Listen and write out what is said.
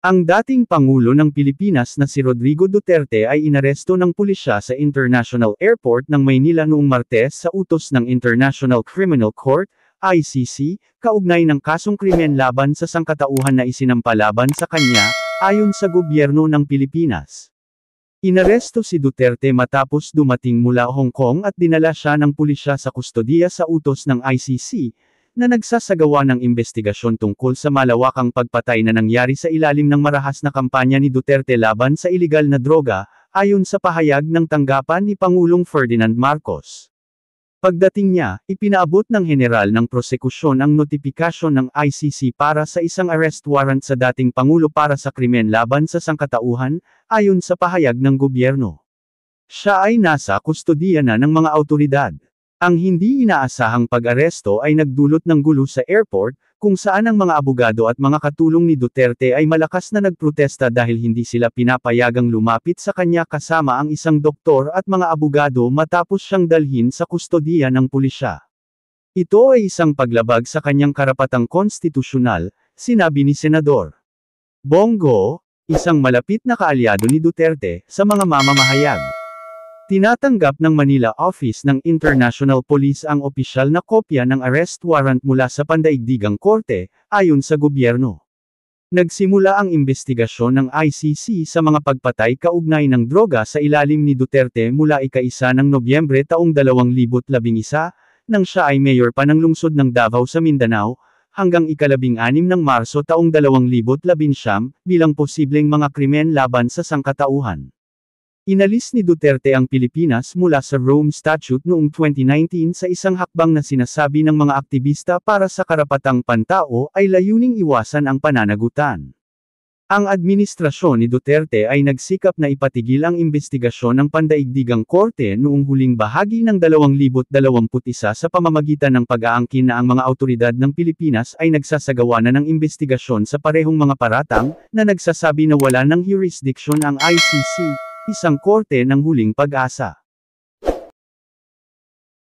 Ang dating Pangulo ng Pilipinas na si Rodrigo Duterte ay inaresto ng pulisya sa International Airport ng Maynila noong Martes sa utos ng International Criminal Court, ICC, kaugnay ng kasong krimen laban sa sangkatauhan na isinampa laban sa kanya, ayon sa gobyerno ng Pilipinas. Inaresto si Duterte matapos dumating mula Hong Kong at dinala siya ng pulisya sa kustodiya sa utos ng ICC, na nagsasagawa ng investigasyon tungkol sa malawakang pagpatay na nangyari sa ilalim ng marahas na kampanya ni Duterte laban sa ilegal na droga, ayon sa pahayag ng tanggapan ni Pangulong Ferdinand Marcos. Pagdating niya, ipinaabot ng General ng Prosekusyon ang notifikasyon ng ICC para sa isang arrest warrant sa dating Pangulo para sa krimen laban sa sangkatauhan, ayon sa pahayag ng gobyerno. Siya ay nasa kustodiya na ng mga awtoridad. Ang hindi inaasahang pag-aresto ay nagdulot ng gulo sa airport, kung saan ang mga abogado at mga katulong ni Duterte ay malakas na nagprotesta dahil hindi sila pinapayagang lumapit sa kanya kasama ang isang doktor at mga abogado matapos siyang dalhin sa kustodiya ng pulisya. Ito ay isang paglabag sa kanyang karapatang konstitusyonal, sinabi ni Senador Bongo, isang malapit na kaalyado ni Duterte, sa mga mamamahayag. Tinatanggap ng Manila Office ng International Police ang opisyal na kopya ng arrest warrant mula sa pandaigdigang korte, ayon sa gobyerno. Nagsimula ang investigasyon ng ICC sa mga pagpatay kaugnay ng droga sa ilalim ni Duterte mula ika-1 ng Nobyembre taong 2011, nang siya ay mayor pa ng lungsod ng Davao sa Mindanao, hanggang ika-16 ng Marso taong 2019 bilang posibleng mga krimen laban sa sangkatauhan. Inalis ni Duterte ang Pilipinas mula sa Rome Statute noong 2019 sa isang hakbang na sinasabi ng mga aktivista para sa karapatang pantao ay layuning iwasan ang pananagutan. Ang administrasyon ni Duterte ay nagsikap na ipatigil ang investigasyon ng pandaigdigang korte noong huling bahagi ng 2021 sa pamamagitan ng pag-aangkin na ang mga awtoridad ng Pilipinas ay nagsasagawa na ng investigasyon sa parehong mga paratang, na nagsasabi na wala ng jurisdiction ang ICC, isang korte ng huling pag-asa.